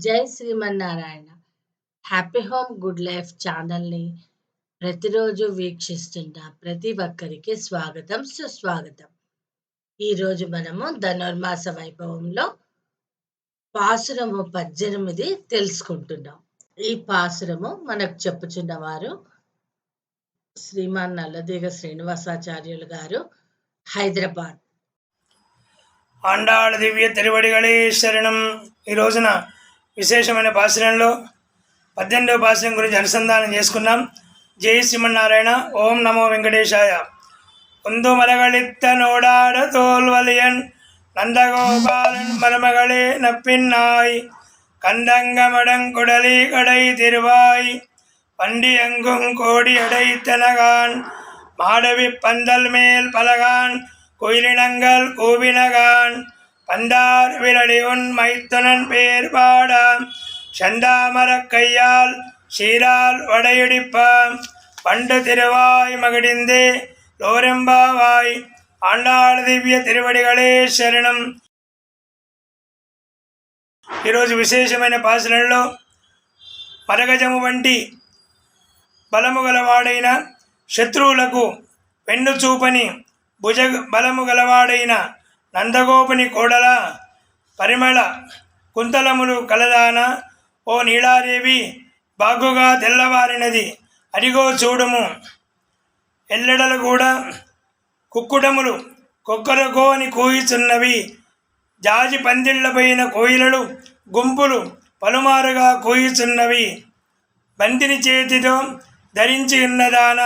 జై Srimannarayana. Happy home good life ఛానల్ని ప్రతిరోజు వీక్షిస్తున్న ప్రతి ఒక్కరికి స్వాగతం, సుస్వాగతం. ఈరోజు మనము ధనుర్మాస వైభవంలో పాసురము 18 తెలుసుకుంటున్నాం. ఈ పాసురము మనకు చెప్పుచున్నవారు శ్రీమాన్ నల్లదీగ శ్రీనివాసాచార్యులు గారు, హైదరాబాద్. ఆండాళ దివ్య తిరువడిగళే శరణం. ఈ రోజున విశేషమైన పాసురంలో 18వ పాసురం గురించి అనుసంధానం చేసుకున్నాం. జై శ్రీమన్నారాయణ. ఓం నమో వెంకటేశాయ. ಒಂದು ಮರಗಳಿತ್ತ ನೋಡಾಡ ತೋಲ್ವಲಿಯನ್ நந்தகோபாலன் மருமகளே நப்பின்னாய் கண்டங்கமடங்குடலி கடை திருவாய் பண்டி எங்கும் கோடி அடைத்தனகான் மாடவி பந்தல் மேல் பலகான் குயிலினங்கள் கூவினகான் பண்டார் விரடி உன் மைத்துனன் பேர் பாடாம் சண்டாமரக் கையால் சீரால் வடையடிப்பாம் பண்டு திருவாய் மகிடிந்தே లోరెంబావాయ్. ఆండాళ దివ్య తిరువడిగళే శరణం. ఈరోజు విశేషమైన పాసురంలో మరగజము వంటి బలము గలవాడైన శత్రువులకు పెన్ను చూపని భుజ బలము గలవాడైన నందగోపుని కోడల పరిమళ కుంతలములు కలదాన ఓ నీలాదేవి బాగుగా తెల్లవారినది అడిగో చూడుము. ఎల్లెడలు కూడా కుక్కుటములు కొక్కరకో అని కూయిచున్నవి. జాజి పందిళ్లపైన కోయిలలు గుంపులు పలుమారుగా కూయిచున్నవి. బంతిని చేతితో ధరించి ఉన్నదాన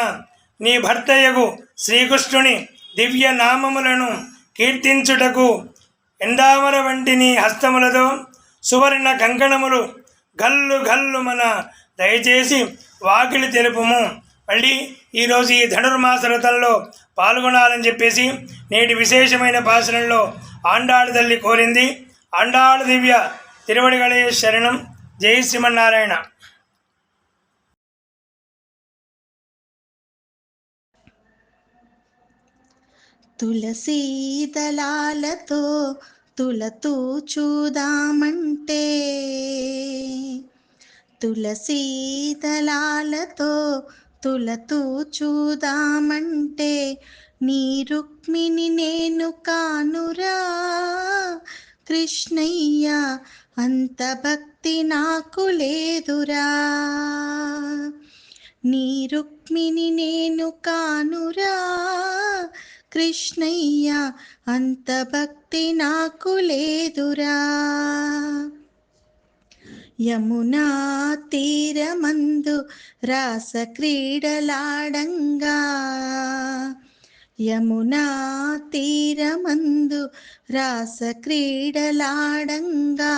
నీ భర్తయగు శ్రీకృష్ణుని దివ్య నామములను కీర్తించుటకు ఎండామర వంటి నీ హస్తములతో సువర్ణ కంకణములు గల్లు గల్లు మన దయచేసి వాకిలి తెలుపుము. మళ్ళీ ఈరోజు ఈ ధనుర్మాస వ్రతంలో పాల్గొనాలని చెప్పేసి నేటి విశేషమైన పాసురంలో ఆండాళ తల్లి కోరింది. ఆండాళ దివ్య తిరువడిగళే శరణం. జై శ్రీమన్నారాయణ. తులసీ దళాలతో తులతూ చూదామంటే, తులసీ దళాలతో తులతూ చూదామంటే నీ రుక్మిణి నేను కానురా కృష్ణయ్య, అంత భక్తి నాకు లేదురా. నీ రుక్మిణి నేను కానురా కృష్ణయ్య, అంత భక్తి నాకు లేదురా. యమునా తీరమందు రాస క్రీడలాడంగా, యమునా తీరమందు రాస క్రీడలాడంగా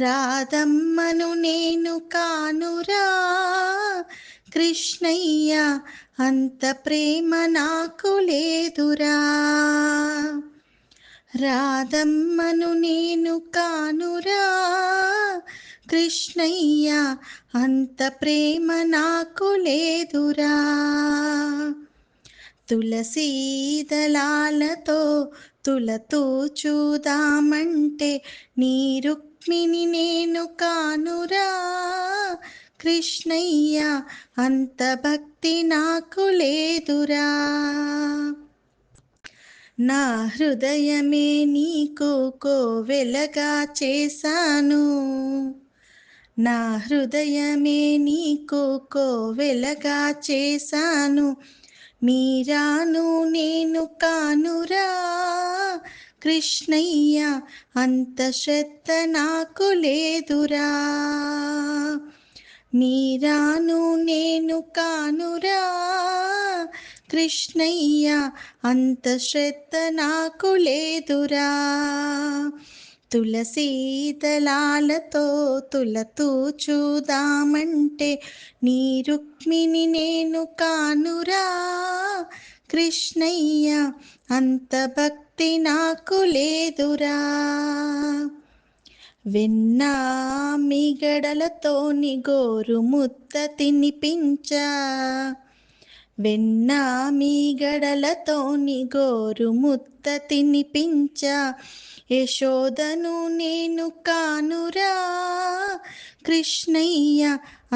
రాధమ్మను నేను కానురా కృష్ణయ్య, అంత ప్రేమ నాకు లేదురా. రాధమ్మను నేను కానురా కృష్ణయ్య, అంత ప్రేమ నాకు లేదురా. తులసీ దళాలతో తులతూ చూదామంటే నీ రుక్మిణి నేను కానురా కృష్ణయ్య, అంత భక్తి నాకు లేదురా. నా హృదయమే నీకు కోవెలగా చేశాను, నా హృదయమే నీకు కోవెలగా చేశాను. మీరాను నేను కానురా కృష్ణయ్య, అంత శ్రద్ధ నాకు లేదురా. మీరాను నేను కానురా కృష్ణయ్య, అంత శ్రద్ధ నాకు లేదురా. తులసీ దళాలతో తులతూ చూదామంటే నీ రుక్మిణి నేను కానురా కృష్ణయ్య, అంత భక్తి నాకు లేదురా. వెన్నా మిగడలతోని గోరు ముద్ద తినిపించా, వెన్నా మీగడలతోని గోరు ముద్ద తినిపించా. యశోదను నేను కానురా కృష్ణయ్య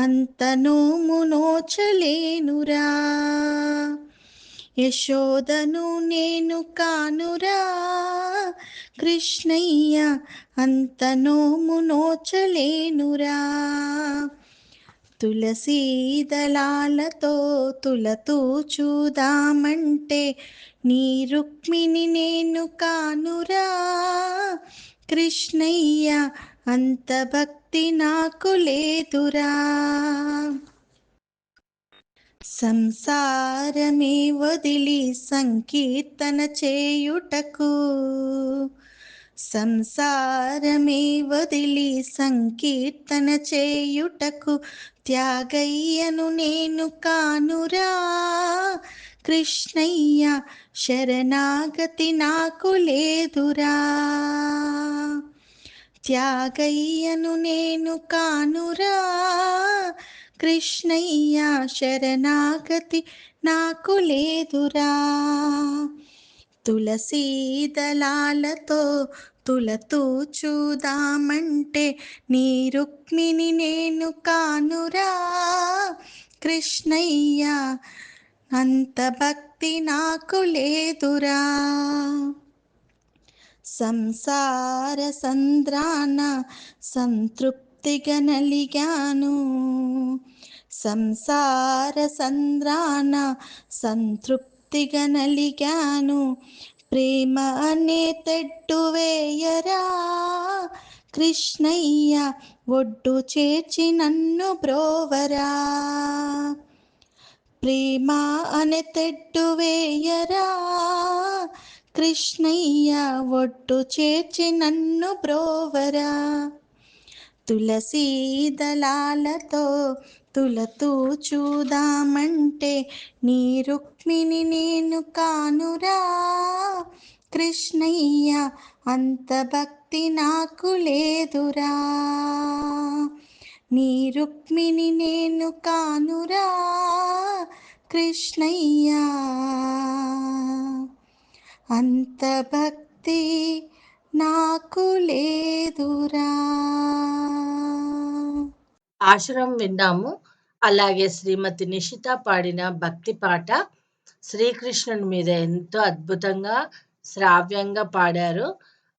అంత నోము నోచలేనురా. యశోదను నేను కానురా, కృష్ణయ్య అంత నోము నోచలేనురా. తులసీ దళాలతో తులతూ చూదామంటే నీ రుక్మిణి నేను కానురా, కృష్ణయ్య అంత భక్తి నాకు లేదురా. సంసారమే వదిలి సంకీర్తన చేయుటకు, సంసారమే వదిలి సంకీర్తన చేయుటకు త్యాగయ్యను నేను కానురా, కృష్ణయ్య శరణాగతి నాకు లేదురా. త్యాగయ్యను నేను కానురా, కృష్ణయ్య శరణాగతి నాకు లేదురా. తులసీ దళాలతో తులతూ చూదామంటే నీ రుక్మిణి నేను కానురా, కృష్ణయ్య అంత భక్తి నాకు లేదురా. సంసార సంద్రాన సంతృప్తిగా నలిగాను, సంసార సంద్రాన సంతృప్తిగా నలిగాను. ప్రేమ అనే తెడ్డు వేయరా, కృష్ణయ్య ఒడ్డు చేర్చి నన్ను బ్రోవరా. ప్రేమ అనే తెడ్డు వేయరా, కృష్ణయ్య ఒడ్డు చేర్చి నన్ను బ్రోవరా. తులసీ దళాలతో తులతూ చూదామంటే నీ రుక్మిణి నేను కానురా, కృష్ణయ్య అంత భక్తి నాకు లేదురా. నీ రుక్మిణి నేను కానురా, కృష్ణయ్య అంత భక్తి నాకు లేదురా. ఆశ్రమం విన్నాము. అలాగే శ్రీమతి నిషిత పాడిన భక్తి పాట శ్రీకృష్ణుని మీద ఎంతో అద్భుతంగా శ్రావ్యంగా పాడారు.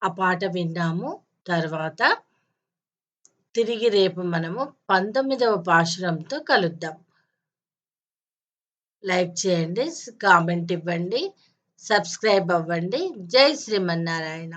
ఆ పాట విన్నాము. తర్వాత తిరిగి రేపు మనము 19వ పాశురంతో కలుద్దాం. లైక్ చేయండి, కామెంట్ ఇవ్వండి, సబ్స్క్రైబ్ అవ్వండి. జై శ్రీమన్నారాయణ.